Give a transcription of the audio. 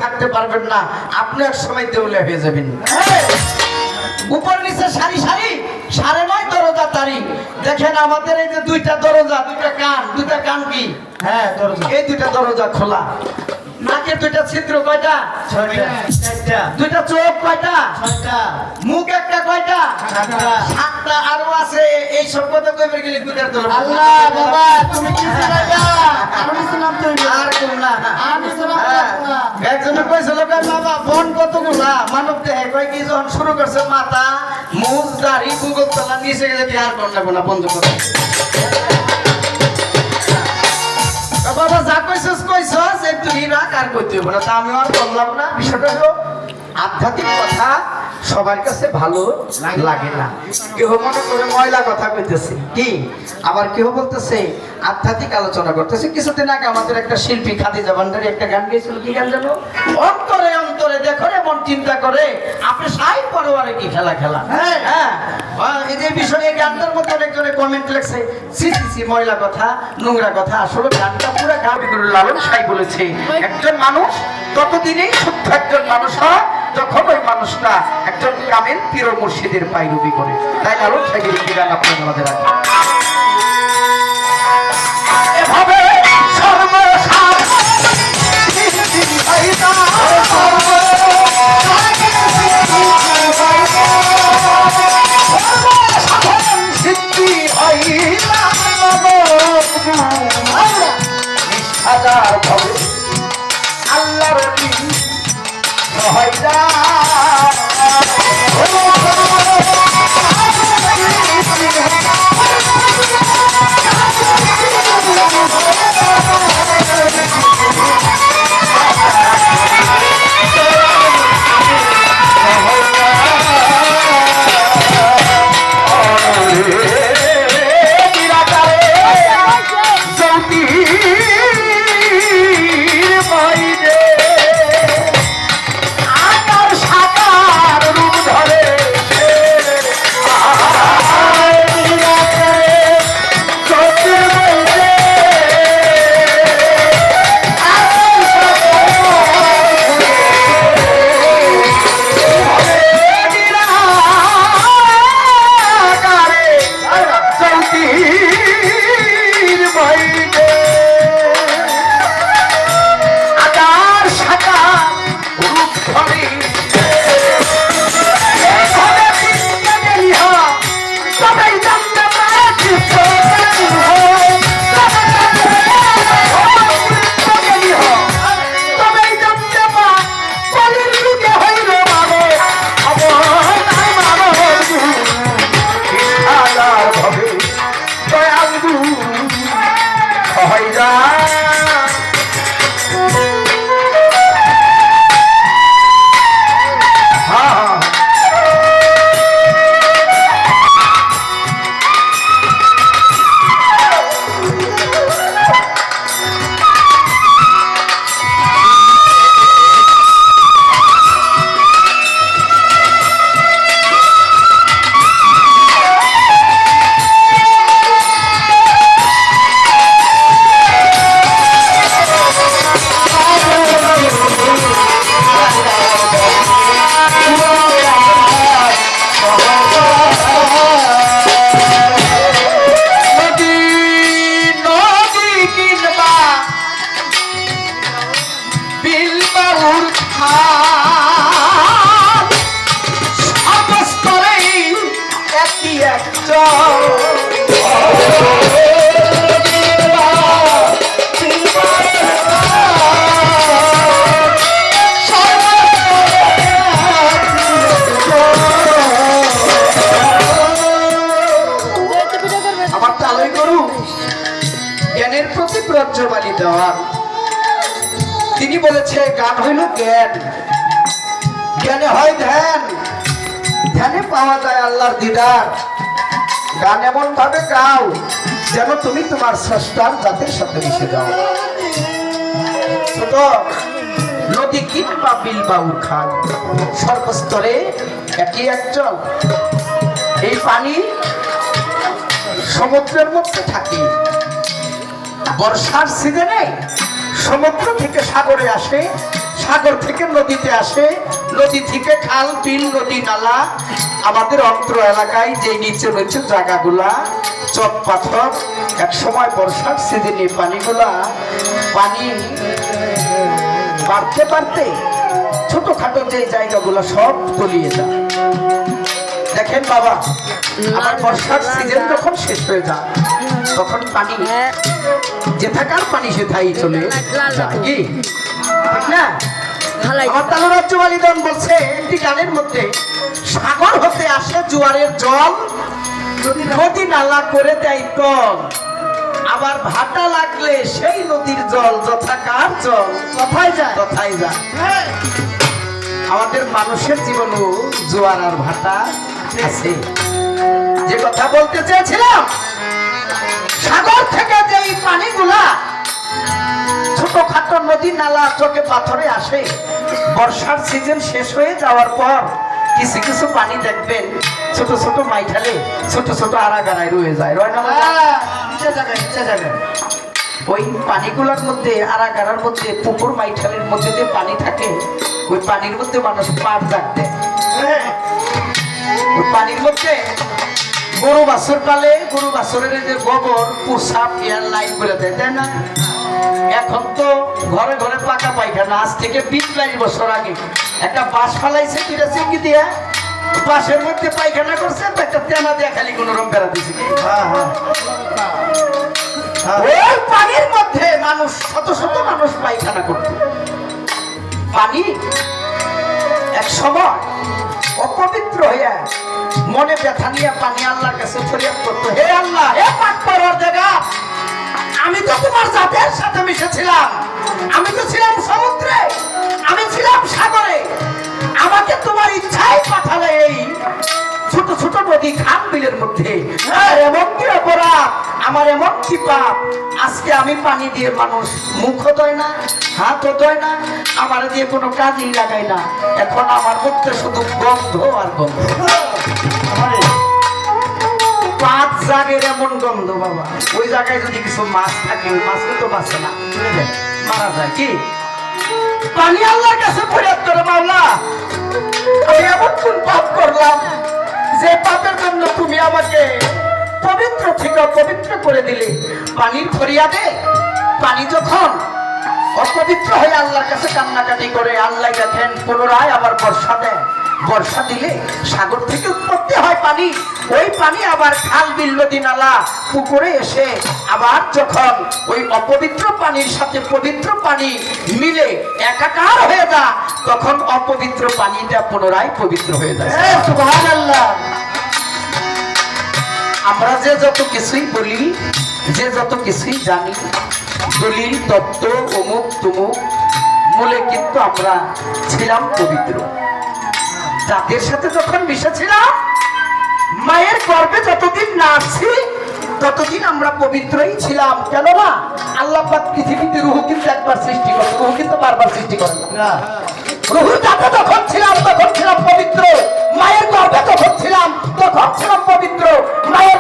থাকতে পারবেন না, আপনি এক সময় দেউলিয়া হয়ে যাবেন। উপর নিচে সারি সারি 9.5 দরজা তারি। দেখেন আমাদের এই যে দুইটা দরজা, দুইটা কান কি? হ্যাঁ দরজা এই দুইটা দরজা খোলা। নাকের দুইটা ছিদ্র কয়টা? 6টা 4টা দুইটা চোখ কয়টা? 6টা মুখ একটা কয়টা? 7টা 7টা। আরো আছে, এই সব কথা কইবে গেলে দুইটার দরজা। আল্লাহ বাবা তুমি কি জানাইবা আমি শুনলাম তো আর কোন না আমি শুনলাম না একজনে কইছিল কই বাবা ফোন কতগুলা মানব দেহে কয় কি যখন শুরু করছে মাথা মুখ দাড়ি গুগল তলা নিচে গেলে আর কোন না কোন বন্ধ করে। বাবা যা কইছস তুই রাখ, আর কইতে হবে না। তা আমি আর বললাম না। বিষয়টা হলো আধ্যাত্মিক কথা সবার কাছে ভালো লাগে না। কেউ মনে করে ময়লা কথা কইতেছে কি, আবার কেউ বলতেছে আধ্যাত্মিক আলোচনা করতেছে। কিছুদিন আগে আমাদের একটা শিল্পী খাদিজা ভান্ডারী একটা গান গেয়েছিল, কি গান জানো? অন্তরে অন্তরে দেখো রে মন চিন্তা করে আপনি সাই পরোয়ারে কি খেলা খেলা। হ্যাঁ এই যে বিষয়ে গানটার মধ্যে অনেকজনে কমেন্ট লেখছে সি সি সি ময়লা কথা নোংরা কথা। আসলে গানটা পুরো গাবিগুরু লালন সাই বলেছে একজন মানুষ ততদিনেই শুদ্ধ একজন মানুষ হয় যখন ওই মানুষটা একজন কামেল পীর মুর্শিদের পায়রবি করে। তাই লালন সাইয়ের একটি গান আপনাদের মাঝে রাখি। এভাবে আল্লাহ তিনি বলেছে গান হইল জ্ঞান, জ্ঞানে হয় ধ্যান, ধ্যানে পাওয়া যায় আল্লাহর দিদার। গান এমন ভাবে গাও যেন তুমি তোমার স্রষ্টার জাতের সাথে মিশে যাও। ছোট নদী কিংবা বিল বা উখান সর্বস্তরে একই একজন। এই পানি সমুদ্রের মধ্যে থাকে, বর্ষার সিজনে সমুদ্র থেকে সাগরে আসে, সাগর থেকে নদীতে আসে, নদী থেকে খাল বিল নদী নালা, আমাদের অন্ত্র এলাকায় যে নিচে নিচে জায়গাগুলা চট পাথর, এক সময় বর্ষার সিজনে পানি বাড়তে বাড়তে ছোটখাটো যে জায়গাগুলো সব তলিয়ে যায়। দেখেন বাবা, আমার বর্ষার সিজন যখন শেষ হয়ে যায় তখন পানি যেথাকার পানি সেথাই চলে যায়, কি ঠিক না? আমার তালুরাজ জুয়ালিদন বলছে একটি গানের মধ্যে, সাগর হতে আসে জোয়ারের জল, নদী নালা করে দেয় তল, আবার ভাটা লাগলে সেই নদীর জল যথাকার জল কোথায় যায় কোথায় যায়। আমাদের মানুষের জীবনও জোয়ার আর ভাটা আছে। যে কথা বলতে চেয়েছিলাম, সাগর থেকে যে এই পানিগুলা ছোটখাটো নদী নালা চোখে পাথরে আসে, বর্ষার সিজন শেষ হয়ে যাওয়ার পর কিছু কিছু পানি দেখবেন ছোট ছোট মাইঠালে ছোট ছোট আড়াগাড়ায় রয়ে যায়, রয় না? ওই পানিগুলোর মধ্যে আড়াগাড়ার মধ্যে পুকুর মাইঠালের মধ্যে যে পানি থাকে, ওই পানির মধ্যে মানুষ পাট রাখতে, ওই পানির মধ্যে গরু বাছুর পালে, গরু বাছুরের যে গোবর প্রসাব এয়ার লাইন করে দেয়, তাই না? এখন তো ঘরে ঘরে পাকা পায়খানা। আজ থেকে 20-22 বছর আগে একটা বাঁশ ফালাইছে, দুইটা চিংড়ি দিয়ে বাঁশের মধ্যে পায়খানা করছে, একটা তেনা দিয়ে খালি কোন রকম বেড়া দিছে। ওই পানির মধ্যে মানুষ শত শত মানুষ পায়খানা করত। পানি এক সময় অপবিত্র হইয়া মনে ব্যথা নিয়ে পানি আল্লাহর কাছে ফরিয়াদ করতো, হে আল্লাহ, হে পাক পরওয়ারদিগার, আমি তো তোমার জাতের সাথে মিশেছিলাম, আমি তো ছিলাম সমুদ্রে, আমি ছিলাম সাগরে, আমাকে তোমার ইচ্ছাই পাঠালে এই ছোট ছোট নদী খাল বিলের মধ্যে। আর এমন কি অপরাধ, আমার এমন কি পাপ, আজকে আমি পানি দিয়ে মানুষ মুখও ধোয় না, হাতও ধোয় না, আমার দিয়ে কোনো কাজই লাগাই না, এখন আমার মধ্যে শুধু গন্ধ আর গন্ধ। 5 জাগের এমন গন্ধ বাবা, ওই জায়গায় যদি কিছু মাছ থাকে, ওই মাছকে তো বাঁচে না, মারা যায়। কি পানি আল্লাহর কাছে ফরিয়াদ করে, মাওলা, আমি এমন কোন পাপ করলাম যে পাপের জন্য তুমি আমাকে পবিত্র থেকে অপবিত্র করে দিলে? পানির ফরিয়াদে পানি যখন অপবিত্র হয়ে আল্লাহর কাছে কান্নাকাটি করে, আল্লাহ দেখেন পুনরায় আবার বর্ষা দেয়, বর্ষা দিলে সাগর থেকে উৎপত্তি হয় পানি, ওই পানি আবার খাল বিল নদী নালা পুকুরে এসে আবার যখন ওই অপবিত্র পানির সাথে পবিত্র পানি মিলে একাকার হয়ে যায়, তখন অপবিত্র পানিটা পুনরায় পবিত্র হয়ে যায়। সুবহানাল্লাহ। আমরা যে যত কিছুই বলি, যে যত কিছুই জানি, দলিল তত্ত্ব অমুক তুমুক, মূলে কিন্তু আমরা ছিলাম পবিত্র। জাতের সাথে যখন মিশেছিলাম, মায়ের গর্ভে যতদিন না আসছি ততদিন আমরা পবিত্রই ছিলাম। কেন না? আল্লাহ পাক পৃথিবীতে রূহ কিন্তু একবার সৃষ্টি করে, রূহ কিন্তু বারবার সৃষ্টি করে না। রূহ জাতে যখন ছিলাম তখন ছিলাম পবিত্র, মায়ের গর্ভে যখন ছিলাম তখন ছিলাম পবিত্র, মায়ের